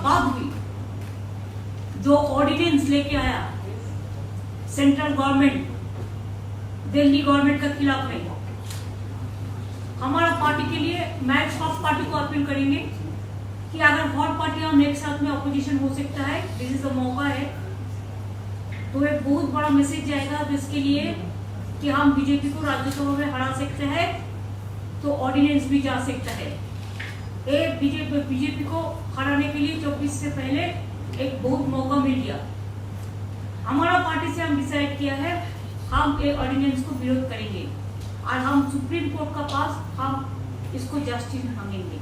बाद हुई, जो ऑर्डिनेंस लेके आया सेंट्रल गवर्नमेंट दिल्ली गवर्नमेंट के खिलाफ में, हमारा पार्टी के लिए मैं सब पार्टी को अपील करेंगे कि अगर हर पार्टी हम एक साथ में अपोजिशन हो सकता है, दिस इज द मौका है, तो एक बहुत बड़ा मैसेज जाएगा देश के लिए कि हम बीजेपी को राज्यसभा में हरा सकते हैं, तो ऑर्डिनेंस भी जा सकता है। एक बीजेपी को हराने के लिए 24 से पहले एक बहुत मौका मिल गया। हमारा पार्टी से हम डिसाइड किया है हम एक ऑर्डिनेंस को विरोध करेंगे और हम सुप्रीम कोर्ट का पास हम इसको जस्टिस मांगेंगे।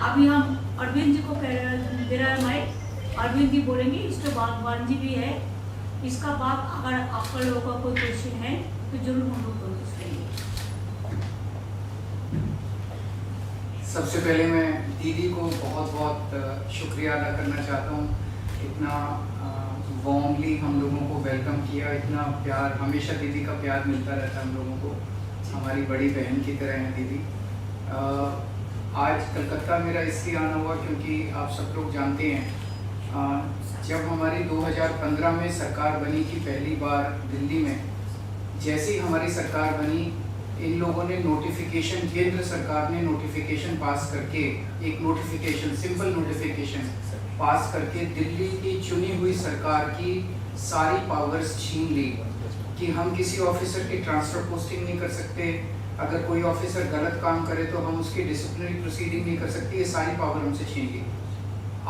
अभी हम अरविंद जी को दे रहा है माइक, अरविंद जी बोलेंगे, इसके बाद वान जी भी है, इसका बाद अगर आपका लोगों का कोई क्वेश्चन है तो जरूर हम लोग कोशिश करेंगे। सबसे पहले मैं दीदी को बहुत बहुत शुक्रिया अदा करना चाहता हूँ, इतना वार्मली हम लोगों को वेलकम किया, इतना प्यार, हमेशा दीदी का प्यार मिलता रहता है हम लोगों को, हमारी बड़ी बहन की तरह है दीदी। आज कलकत्ता मेरा इसलिए आना हुआ क्योंकि आप सब लोग जानते हैं जब हमारी 2015 में सरकार बनी थी पहली बार दिल्ली में, जैसे ही हमारी सरकार बनी इन लोगों ने नोटिफिकेशन, केंद्र सरकार ने नोटिफिकेशन पास करके, एक नोटिफिकेशन, सिंपल नोटिफिकेशन पास करके दिल्ली की चुनी हुई सरकार की सारी पावर्स छीन ली कि हम किसी ऑफिसर की ट्रांसफर पोस्टिंग नहीं कर सकते, अगर कोई ऑफिसर गलत काम करे तो हम उसकी डिसिप्लिनरी प्रोसीडिंग नहीं कर सकते, ये सारी पावर हमसे छीन ली।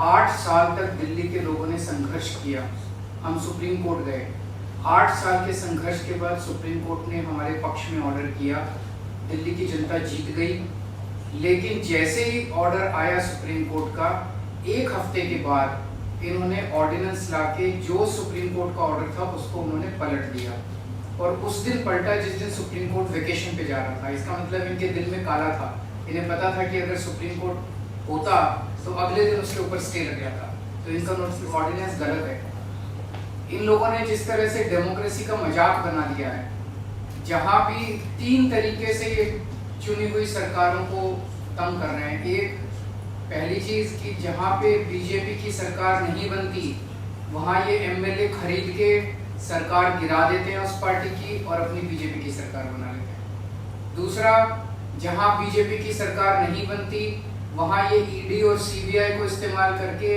8 साल तक दिल्ली के लोगों ने संघर्ष किया, हम सुप्रीम कोर्ट गए, 8 साल के संघर्ष के बाद सुप्रीम कोर्ट ने हमारे पक्ष में ऑर्डर किया, दिल्ली की जनता जीत गई। लेकिन जैसे ही ऑर्डर आया सुप्रीम कोर्ट का, 1 हफ्ते के बाद इन्होंने ऑर्डिनेंस लाके जो सुप्रीम कोर्ट का ऑर्डर था उसको उन्होंने पलट दिया, और उस दिन पलटा जिस दिन सुप्रीम कोर्ट वेकेशन पे जा रहा था। इसका मतलब इनके दिल में काला था, इन्हें पता था कि अगर सुप्रीम कोर्ट होता तो अगले दिन उसके ऊपर स्टे लग जाता, तो इनका ऑर्डिनेंस गलत है। इन लोगों ने जिस तरह से डेमोक्रेसी का मजाक बना दिया है, जहाँ भी 3 तरीके से ये चुनी हुई सरकारों को तंग कर रहे हैं। एक, पहली चीज कि जहाँ पे बीजेपी की सरकार नहीं बनती वहाँ ये एमएलए खरीद के सरकार गिरा देते हैं उस पार्टी की और अपनी बीजेपी की सरकार बना लेते हैं। दूसरा, जहाँ बीजेपी की सरकार नहीं बनती वहाँ ये ईडी और सीबीआई को इस्तेमाल करके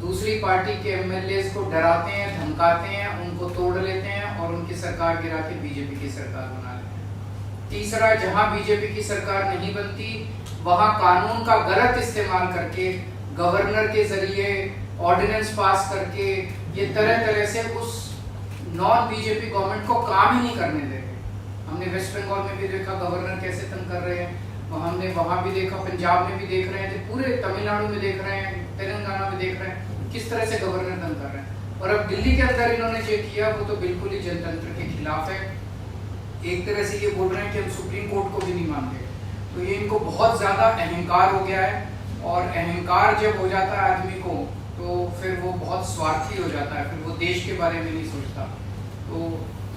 दूसरी पार्टी के एमएलए को डराते हैं, धमकाते हैं, उनको तोड़ लेते हैं और उनकी सरकार गिरा के बीजेपी की सरकार बना लेते हैं। तीसरा, जहाँ बीजेपी की सरकार नहीं बनती वहाँ कानून का गलत इस्तेमाल करके, गवर्नर के जरिए ऑर्डिनेंस पास करके ये तरह तरह से उस नॉन बीजेपी गवर्नमेंट को काम ही नहीं करने देते। हमने वेस्ट बंगाल में भी देखा गवर्नर कैसे तंग कर रहे हैं, हमने वहाँ भी देखा, पंजाब में भी देख रहे हैं, पूरे तमिलनाडु में देख रहे हैं, तेलंगाना में देख रहे हैं किस तरह से गवर्नर तंग कर रहे हैं। और अब दिल्ली के अंदर इन्होंने जो किया वो तो बिल्कुल ही जनतंत्र के खिलाफ है। एक तरह से ये बोल रहे हैं कि हम सुप्रीम कोर्ट को भी नहीं मानते, तो ये इनको बहुत ज्यादा अहंकार हो गया है, और अहंकार जब हो जाता है आदमी को तो फिर वो बहुत स्वार्थी हो जाता है, फिर वो देश के बारे में नहीं सोचता। तो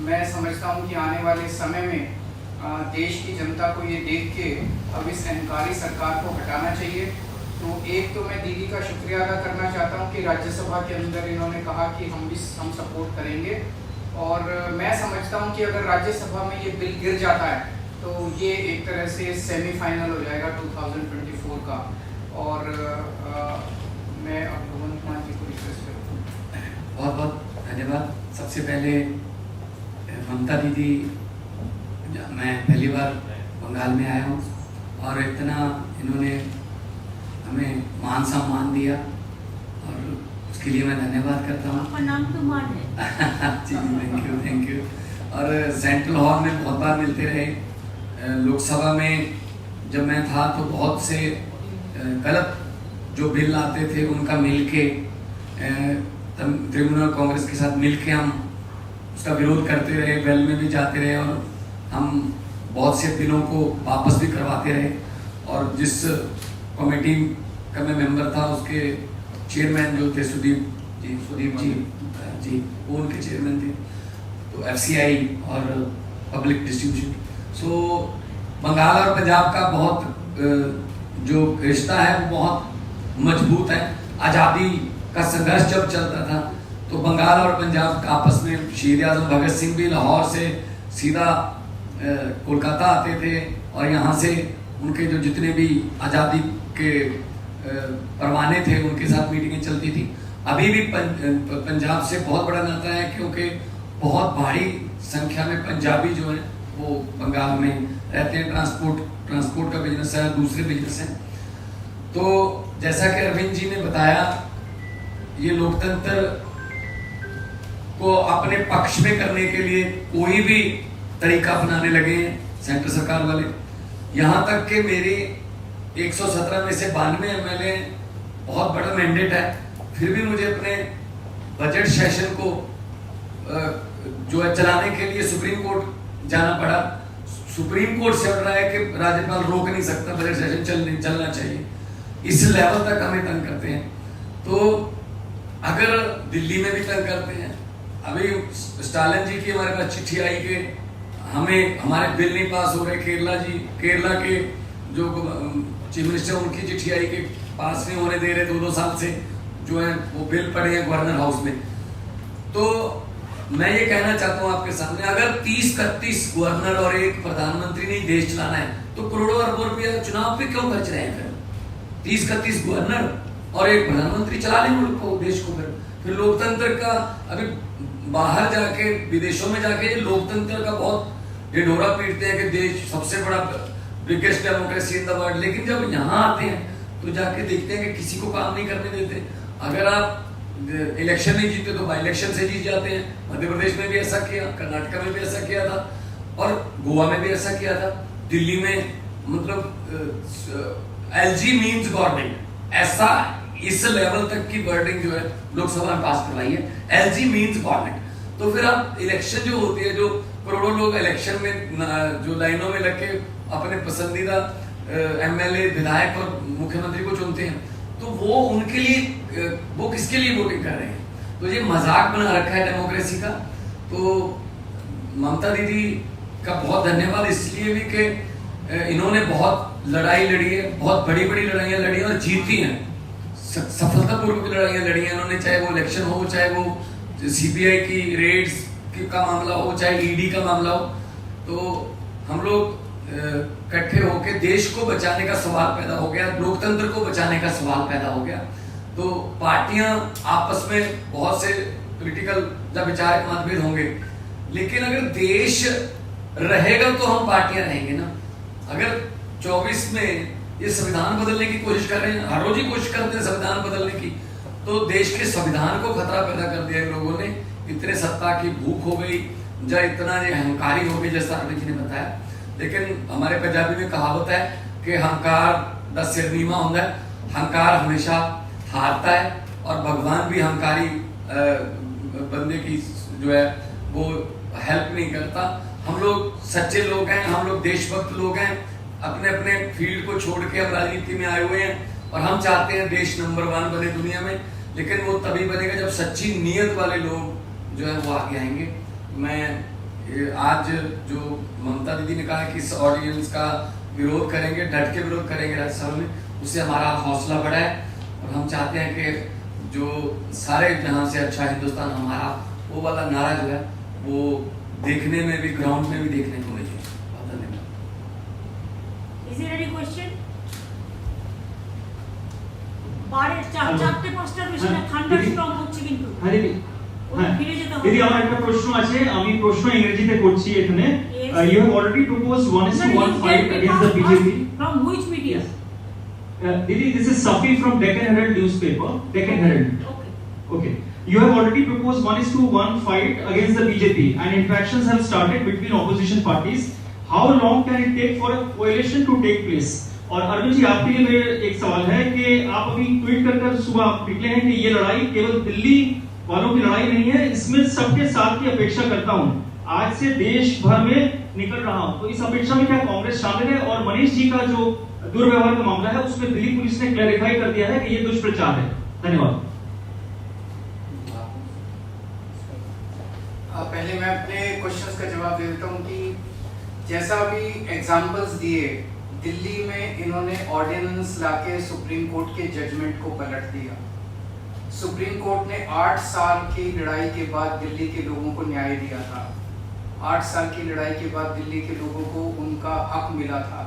मैं समझता हूँ कि आने वाले समय में देश की जनता को ये देख के अब इस अहंकारी सरकार को हटाना चाहिए। तो एक तो मैं दीदी का शुक्रिया अदा करना चाहता हूँ कि राज्यसभा के अंदर इन्होंने कहा कि हम सपोर्ट करेंगे, और मैं समझता हूँ कि अगर राज्यसभा में ये बिल गिर जाता है तो ये एक तरह से सेमीफाइनल हो जाएगा 2024 का। और मैं अब भगवंत मान जी को रिक्वेस्ट करता हूँ। बहुत बहुत धन्यवाद। सबसे पहले ममता दीदी, मैं पहली बार बंगाल में आया हूँ और इतना इन्होंने हमें मान सम्मान दिया और उसके लिए मैं धन्यवाद करता हूँ। आपका नाम तो मान है। जी थैंक यू। और सेंट्रल हॉल में बहुत बार मिलते रहे। लोकसभा में जब मैं था तो बहुत से गलत जो बिल आते थे उनका मिलके तृणमूल कांग्रेस के साथ मिलके हम उसका विरोध करते रहे, वेल में भी जाते रहे और हम बहुत से बिलों को वापस भी करवाते रहे। और जिस कमेटी का मैं मेंबर था उसके चेयरमैन जो थे सुदीप जी वो उनके चेयरमैन थे। तो एफसीआई और पब्लिक डिस्ट्रीब्यूशन, सो बंगाल और पंजाब का बहुत जो रिश्ता है वो बहुत मजबूत हैं। आज़ादी का संघर्ष जब चलता था तो बंगाल और पंजाब आपस में शहीद आजम भगत सिंह भी लाहौर से सीधा कोलकाता आते थे और यहाँ से उनके जो जितने भी आज़ादी के परवाने थे उनके साथ मीटिंगें चलती थी। अभी भी पंजाब से बहुत बड़ा नाता है क्योंकि बहुत भारी संख्या में पंजाबी जो है वो बंगाल में रहते हैं। ट्रांसपोर्ट का बिजनेस है, दूसरे बिजनेस हैं। तो जैसा कि अरविंद जी ने बताया, ये लोकतंत्र को अपने पक्ष में करने के लिए कोई भी तरीका अपनाने लगे हैं सेंटर सरकार वाले। यहाँ तक कि मेरे 117 में से 92 एमएलए, बहुत बड़ा मैंडेट है, फिर भी मुझे अपने बजट सेशन को जो है चलाने के लिए सुप्रीम कोर्ट जाना पड़ा। सुप्रीम कोर्ट से ऑर्डर है कि राज्यपाल रोक नहीं सकता, बजट सेशन चलना चाहिए। इस लेवल तक हमें तंग करते हैं। तो अगर दिल्ली में भी तंग करते हैं, अभी स्टालिन जी की हमारे पास चिट्ठी आई कि हमें हमारे बिल नहीं पास हो रहे। केरला के जो चीफ मिनिस्टर, उनकी चिट्ठी आई कि पास नहीं होने दे रहे 2-2 साल से जो है वो बिल पड़े हैं गवर्नर हाउस में। तो मैं ये कहना चाहता हूँ आपके सामने, अगर 30-31 गवर्नर और एक प्रधानमंत्री ने देश चलाना है तो करोड़ों अरबों रुपया चुनाव पे क्यों खर्च रहे हैं? फिर 30-31 गवर्नर और एक प्रधानमंत्री चला लें मुल्क को, देश को। फिर लोकतंत्र का अभी बाहर जाके, विदेशों में जाके लोकतंत्र का बहुत ढिढोरा पीटते हैं कि देश सबसे बड़ा biggest democracy in the world, लेकिन जब यहाँ आते हैं तो जाके देखते हैं कि किसी को काम नहीं करने देते। अगर आप इलेक्शन नहीं जीते तो बाई इलेक्शन से जीत जाते हैं। मध्य प्रदेश में भी ऐसा किया, कर्नाटक में भी ऐसा किया था और गोवा में भी ऐसा किया था। दिल्ली में मतलब एलजी मीन्स गवर्नमेंट, ऐसा इस लेवल तक की वर्डिंग जो है लोकसभा में पास करवाई है, एलजी मीन्स गवर्नमेंट। तो फिर आप इलेक्शन जो होती है, जो करोड़ों लोग इलेक्शन में जो लाइनों में लग के अपने पसंदीदा एमएलए, विधायक और मुख्यमंत्री को चुनते हैं, तो वो उनके लिए, वो किसके लिए वोटिंग कर रहे हैं? तो ये मजाक बना रखा है डेमोक्रेसी का। तो ममता दीदी का बहुत धन्यवाद इसलिए भी कि इन्होंने बहुत लड़ाई लड़ी है, बहुत बड़ी बड़ी लड़ाइयाँ लड़ी हैं और जीती हैं, सफलतापूर्वक लड़ाइयाँ लड़ी हैं इन्होंने। चाहे वो इलेक्शन हो, चाहे वो सीबीआई की रेड्स का मामला हो, चाहे ईडी का मामला हो। तो हम लोग इकट्ठे होकर देश को बचाने का सवाल पैदा हो गया, लोकतंत्र को बचाने का सवाल पैदा हो गया। तो पार्टियां आपस में बहुत से पॉलिटिकल या विचारक मतभेद होंगे, लेकिन अगर देश रहेगा तो हम पार्टियां रहेंगे ना। अगर 24 में ये संविधान बदलने की कोशिश कर रहे हैं, हर रोज ही कोशिश करते हैं संविधान बदलने की, तो देश के संविधान को खतरा पैदा कर दिया इन लोगों ने। इतने सत्ता की भूख हो गई या इतना ये अहंकारी हो गए, जैसा अरविंद जी ने बताया। लेकिन हमारे पंजाबी में कहावत है कि हंकार दा सिर नीवा होता है, हंकार हमेशा हारता है और भगवान भी हंकारी बंदे की जो है वो हेल्प नहीं करता। हम लोग सच्चे लोग हैं, हम लोग देशभक्त लोग हैं, अपने अपने फील्ड को छोड़ के हम राजनीति में आए हुए हैं और हम चाहते हैं देश नंबर 1 बने दुनिया में। लेकिन वो तभी बनेगा जब सच्ची नीयत वाले लोग जो है वो आगे आएंगे। मैं आज जो ममता दीदी ने कहा कि इस ऑर्डिनेंस का विरोध करेंगे, डट के विरोध करेंगे राज्यसभा में, उससे हमारा हौसला बढ़ा है और हम चाहते हैं कि जो सारे जहां से अच्छा हिंदुस्तान हमारा, वो वाला नारा जो है वो देखने में भी, ग्राउंड में भी देखने को मिले। बहुत धन्यवाद। Is there any question? চারটে পাঁচটা বেশি না, থান্ডারস্টর্ম হচ্ছে কিন্তু। দিদি আমার একটা প্রশ্ন আছে, আমি প্রশ্ন ইংরেজিতে করছি এখানে। You have already proposed 1:1 fight against the BJP. From which media? Didi, this is Safi from Deccan Herald newspaper. Deccan Herald. Okay. You have already proposed 1:1 fight against the BJP and interactions have started between opposition parties. How long can it take for a coalition to take place? और अरविंद जी आपके लिए मेरा एक सवाल है कि आप अभी ट्वीट कर सुबह निकले हैं कि ये लड़ाई केवल दिल्ली वालों की लड़ाई नहीं है, इसमें सबके साथ की अपेक्षा करता हूं, आज से देश भर में निकल रहा हूं। तो इस अपेक्षा में क्या कांग्रेस शामिल है? और मनीष जी का जो दुर्व्यवहार का मामला है उसमें दिल्ली पुलिस ने क्लैरिफाई कर दिया है कि ये दुष्प्रचार है। धन्यवाद। पहले मैं अपने क्वेश्चंस का जवाब दे देता हूं कि जैसा अभी एग्जांपल्स दिए दिल्ली में इन्होंने ऑर्डिनेंस लाके सुप्रीम कोर्ट के जजमेंट को पलट दिया। सुप्रीम कोर्ट ने 8 साल की लड़ाई के बाद दिल्ली के लोगों को न्याय दिया था। 8 साल की लड़ाई के बाद दिल्ली के लोगों को उनका हक मिला था,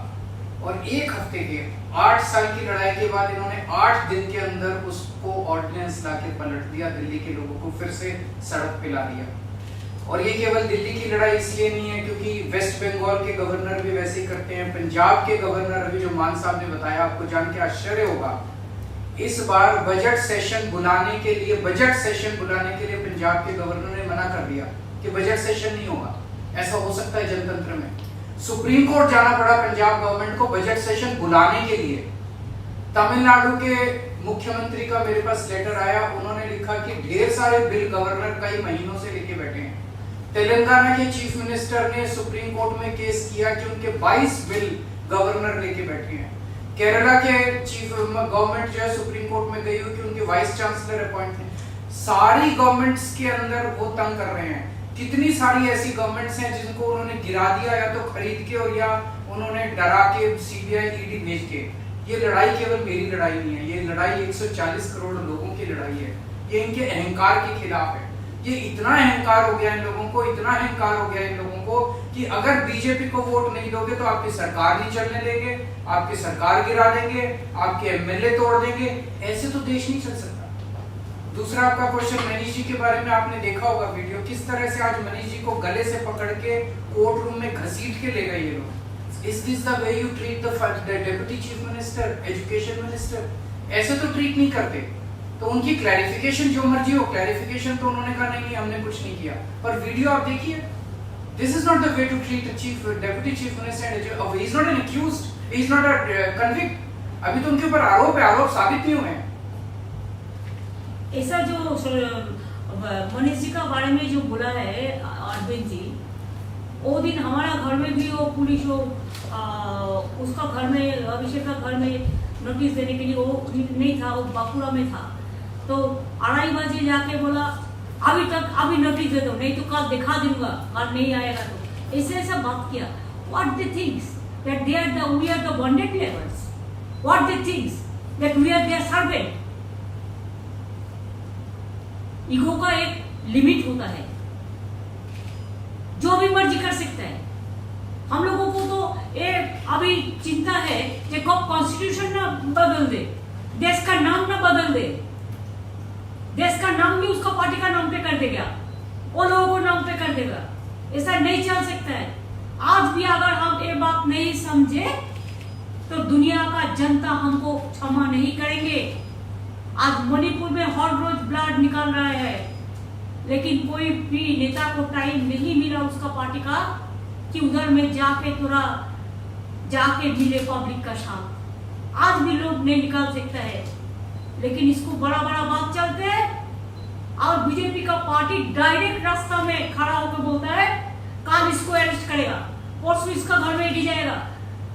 और 1 हफ्ते के 8 साल की लड़ाई के बाद इन्होंने 8 दिन के अंदर उसको ऑर्डिनेंस लाके पलट दिया, दिल्ली के लोगों को फिर से सड़क पे ला दिया। और ये केवल दिल्ली की लड़ाई इसलिए नहीं है क्योंकि वेस्ट बंगाल के गवर्नर भी वैसे ही करते हैं। पंजाब के गवर्नर अभी जो मान साहब ने बताया, आपको जान के आश्चर्य होगा, इस बार बजट सेशन बुलाने के लिए पंजाब के गवर्नर ने मना कर दिया कि बजट सेशन नहीं होगा। ऐसा हो सकता है जनतंत्र में। सुप्रीम कोर्ट जाना पड़ा पंजाब गवर्नमेंट को बजट सेशन बुलाने के लिए। तमिलनाडु के मुख्यमंत्री का मेरे पास लेटर आया, उन्होंने लिखा कि ढेर सारे बिल गवर्नर कई महीनों से लेके बैठे हैं। तेलंगाना के चीफ मिनिस्टर ने सुप्रीम कोर्ट में केस किया कि उनके 22 बिल गवर्नर लेके बैठे हैं। केरला के चीफ गवर्नमेंट जो है सुप्रीम कोर्ट में गई हुई कि उनके वाइस चांसलर अपॉइंट। सारी गवर्नमेंट्स के अंदर वो तंग कर रहे हैं। कितनी सारी ऐसी गवर्नमेंट्स हैं जिनको उन्होंने गिरा दिया, या तो खरीद के और या उन्होंने डरा के सीबीआई ईडी भेज के। ये लड़ाई केवल मेरी लड़ाई नहीं है, ये लड़ाई 140 करोड़ लोगों की लड़ाई है। ये इनके अहंकार के खिलाफ है। ये इतना अहंकार हो गया इन लोगों को, इतना अहंकार हो गया इन लोगों को कि अगर बीजेपी को वोट नहीं दोगे तो आपकी सरकार नहीं चलने देंगे, आपकी सरकार गिरा देंगे, आपके एमएलए तोड़ देंगे। ऐसे तो देश नहीं चल सकता। दूसरा आपका क्वेश्चन मनीष जी के बारे में, आपने देखा होगा वीडियो, किस तरह से आज मनीष जी को गले से पकड़ के कोर्ट रूम में घसीट के ले गए ये लोग। Is this the way you treat the deputy chief minister, education minister? ऐसे तो ट्रीट नहीं करते। तो उनकी क्लैरिफिकेशन जो मर्जी हो, क्लैरिफिकेशन तो उन्होंने कहा नहीं हमने कुछ नहीं किया, पर वीडियो आप देखिए। This is not the way to treat a chief deputy chief minister. He is not an accused, he is not a convict. अभी तो उनके ऊपर आरोप है, आरोप साबित नहीं हुए हैं। ऐसा जो मनीष जी का बारे में जो बोला है अरविंद जी, वो दिन हमारा घर में भी वो पुलिस हो उसका घर में, अभिषेक का घर में नोटिस देने के लिए वो नहीं था, वो बांकुड़ा में था। तो 2:30 बजे जाके बोला अभी नोटिस दे दो, नहीं तो कल दिखा दूंगा, कल नहीं आएगा। तो ऐसा बात किया। What they thinks that we are the bonded labours? What they thinks that we are their servant? Ego का एक लिमिट होता है, जो भी मर्जी कर सकता है। हम लोगों को तो अभी चिंता है कि कब कॉन्स्टिट्यूशन ना बदल दे, देश का नाम ना बदल दे, देश का नाम भी उसका पार्टी का नाम पे कर देगा, वो लोगों को नाम पे कर देगा। ऐसा नहीं चल सकता है। आज भी अगर हम ये बात नहीं समझे तो दुनिया का जनता हमको क्षमा नहीं करेंगे। आज मणिपुर में हर रोज ब्लड निकल रहा है, लेकिन कोई भी नेता को टाइम नहीं मिला उसका पार्टी का कि उधर में जाके मिले पब्लिक का साथ। आज भी लोग नहीं निकाल सकता है, लेकिन इसको बड़ा बात चलते हैं। और बीजेपी का पार्टी डायरेक्ट रास्ता में खड़ा होकर बोलता है कल इसको अरेस्ट करेगा, परसों इसका घर में ले जाएगा,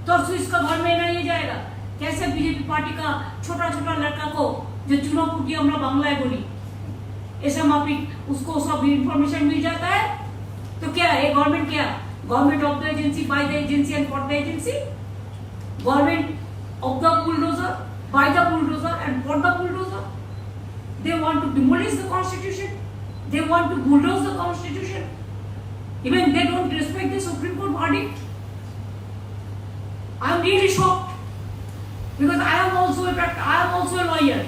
तरसों इसका घर में नहीं जाएगा। कैसे बीजेपी पार्टी का छोटा लड़का को जो चुनाव फूटी हमरा बांग्लाय बोली, ऐसा माफिक उसको सब इंफॉर्मेशन मिल जाता है। तो क्या है गवर्नमेंट? क्या government of the agency, by the agency and for the agency? Government of the bulldozer, by the bulldozer and for the bulldozer? They want to demolish the constitution. They want to bulldoze the constitution. Even they don't respect the Supreme Court verdict. I am really shocked because I am also a lawyer.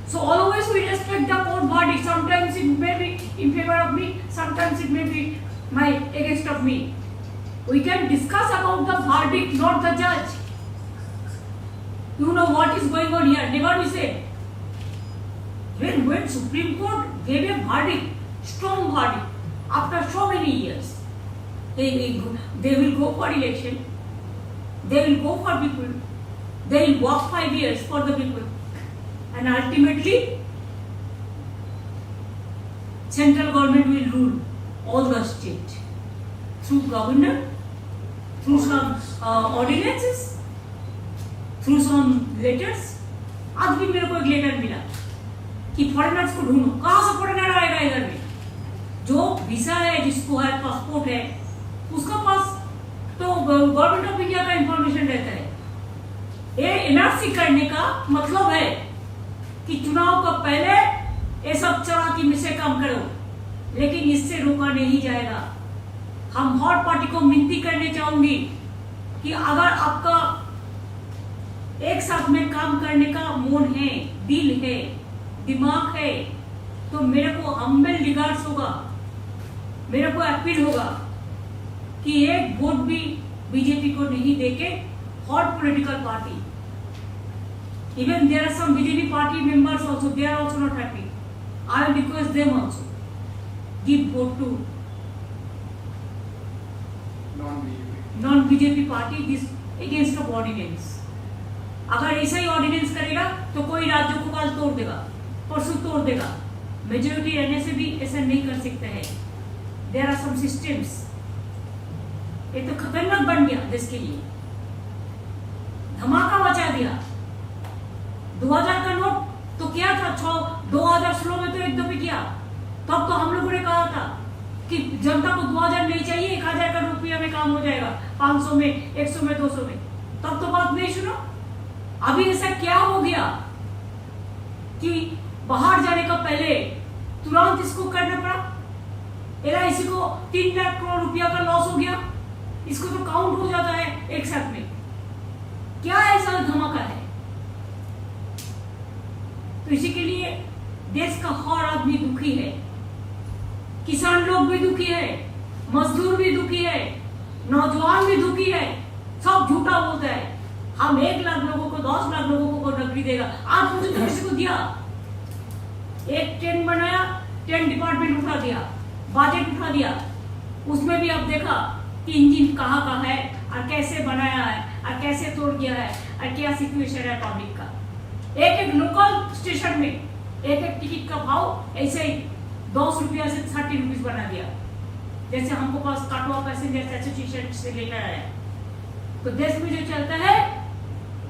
So always we respect the court verdict. Sometimes it may be in favor of me, sometimes it may be against of me. We can discuss about the verdict, not the judge. You know what is going on here? Never we say. When Supreme Court gave a verdict, strong verdict, after so many years, they will go for election, they will go for people, they will work 5 years for the people, and ultimately, central government will rule all the state through governor, through some ordinances, through some letters. आज भी मेरे को एक letter मिला कि foreigners को ढूंढो। कहां से फॉरेनर आएगा इधर में? जो वीजा है, जिसको है, पासपोर्ट है, उसका पास तो गवर्नमेंट ऑफ इंडिया का इंफॉर्मेशन रहता है। ये एनआरसी करने का मतलब है कि चुनाव का पहले ये सब चलाकी में से काम करो, लेकिन इससे रोका नहीं जाएगा। हम हर पार्टी को विनती करने चाहूंगी कि अगर आपका एक साथ में काम करने का मूड है, दिल है, दिमाग है, तो मेरे को हम्बल रिगार्ड्स होगा, मेरे को अपील होगा कि एक वोट भी बीजेपी को नहीं देके हर political party, even there are some BJP party members also, they are also not happy. I will request them also give vote to non-BJP party this against of ordinance. अगर ऐसा ही ordinance करेगा तो कोई राज्यों को कल तोड़ देगा, परसों तोड़ देगा। मेजोरिटी रहने से भी ऐसा नहीं कर सकते हैं। There are some systems. ये तो खतरनाक बन गया देश के लिए, धमाका मचा दिया। 2000 का नोट तो क्या था, 2016 में तो एक दफे किया। तब तो हम लोगों ने कहा था कि जनता को 2000 नहीं चाहिए, 1000 का रुपया में काम हो जाएगा, 500 में, 100 में, 200 में। तब तो बात नहीं सुनो। अभी ऐसा क्या हो गया कि बाहर जाने का पहले तुरंत इसको करना पड़ा। LIC को 3 लाख करोड़ रुपया का लॉस हो गया, इसको तो काउंट हो जाता है एक साथ में। क्या ऐसा धमाका है? तो इसी के लिए देश का हर आदमी दुखी है, किसान लोग भी दुखी है, मजदूर भी दुखी है, नौजवान भी दुखी है। सब झूठा बोलता है हम 1 लाख लोगों को, 10 लाख लोगों को नौकरी देगा। आज मुझे तो किसी को दिया, एक ट्रेन बनाया, 10 डिपार्टमेंट उठा दिया, बजट उठा दिया। उसमें भी अब देखा कि इंजन कहाँ का है और कैसे बनाया है और कैसे तोड़ गया है और क्या सिचुएशन है पब्लिक का। एक लोकल स्टेशन में एक टिकट का भाव ऐसे ही 10 रुपया से 30 रुपीज बना दिया। जैसे हमको पास काटवा पैसेंजर एसोसिएशन से लेकर आया। तो देश में जो चलता है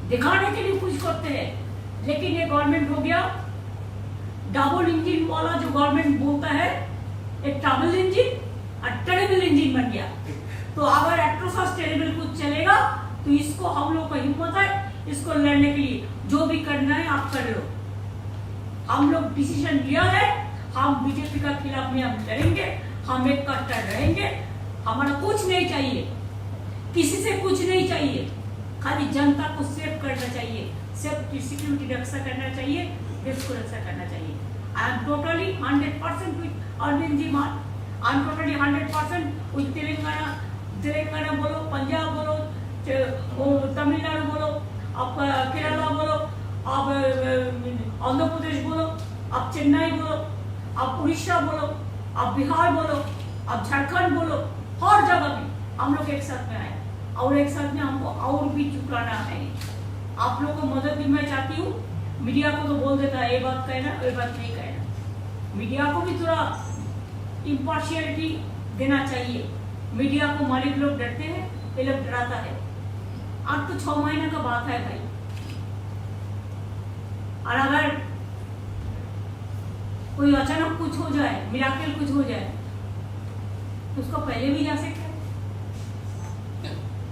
दिखाने के लिए कुछ करते हैं, लेकिन ये गवर्नमेंट हो गया डबल इंजन वाला। जो गवर्नमेंट बोलता है एक डबल इंजन और टेरेबल इंजन बन गया। तो अगर एट्रोसस टेरेबल कुछ चलेगा तो इसको हम लोग का हिम्मत है इसको लड़ने के लिए। जो भी करना है आप कर लो। हम लोग डिसीजन लिया है, हम बीजेपी का खिलाफ में हम लड़ेंगे, हम एक कट्टर रहेंगे। हमारा कुछ नहीं चाहिए, किसी से कुछ नहीं चाहिए, खाली जनता को सेव करना चाहिए, सेफ सिक्योरिटी रक्षा करना चाहिए, देश को रक्षा करना चाहिए। I am totally 100% with Arvind ji Mann. I am totally 100% with Telangana बोलो, पंजाब बोलो, तमिलनाडु बोलो, आप केरला बोलो, आप आंध्र प्रदेश बोलो, आप चेन्नई बोलो, आप उड़ीसा बोलो, आप बिहार बोलो, आप झारखंड बोलो, हर जगह भी हम लोग एक साथ में आए और एक साथ में हमको और भी चुकाना है। आप लोगों को मदद भी मैं चाहती हूँ। मीडिया को तो बोल देता है ये बात कहना, ये बात नहीं कहना। मीडिया को भी थोड़ा इम्पार्शियलिटी देना चाहिए। मीडिया को मालिक लोग डरते हैं, ये लोग डराता है। अब तो 6 महीने का बात है भाई, और अगर कोई अचानक कुछ हो जाए, मिराकल कुछ हो जाए, तो उसको पहले भी जा सकता है।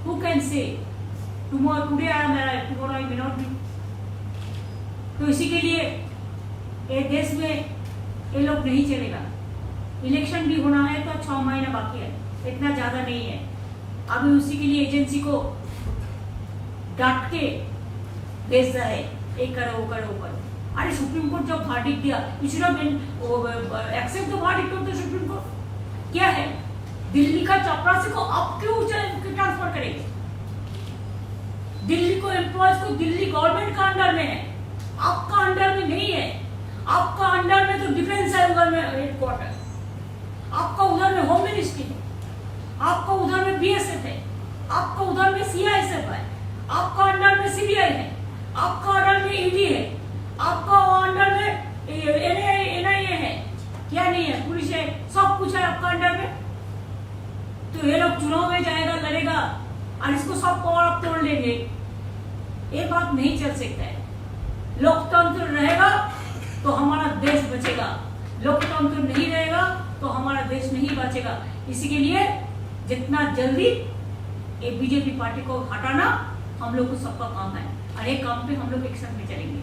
Who can say tomorrow, today I am alive, tomorrow I may not be। तो इसी के लिए ये देश में ये लोग नहीं चलेगा। इलेक्शन भी होना है तो 6 महीना बाकी है, इतना ज्यादा नहीं है। अभी उसी के लिए एजेंसी को डांट के भेजता है, एक करो वो करो वो करो। अरे सुप्रीम कोर्ट जब वर्डिक्ट दिया, accept the verdict of the Supreme Court. क्या है, दिल्ली का चपरासी को आप क्यों ट्रांसफर करेंगे? दिल्ली को एम्प्लॉयज को दिल्ली गवर्नमेंट का अंडर में है, आपका अंडर में नहीं है। आपका अंडर में तो डिफेंस है, उधर में हेडक्वार्टर, आपका उधर में होम मिनिस्ट्री है, आपका उधर में BSF है, आपका उधर में CISF है, आपका अंडर में CBI है, आपका अंडर में ED है, आपका अंडर में NIA है, क्या नहीं है, पुलिस है, सब कुछ है आपका अंडर में। तो ये लोग चुनाव में जाएगा, लड़ेगा और इसको सब पावर आप तोड़ लेंगे। ये बात नहीं चल सकता है। लोकतंत्र रहेगा तो हमारा देश बचेगा, लोकतंत्र नहीं रहेगा तो हमारा देश नहीं बचेगा। इसी के लिए जितना जल्दी ये बीजेपी पार्टी को हटाना हम लोग को सबका काम है और एक काम पे हम लोग एक साथ में चलेंगे।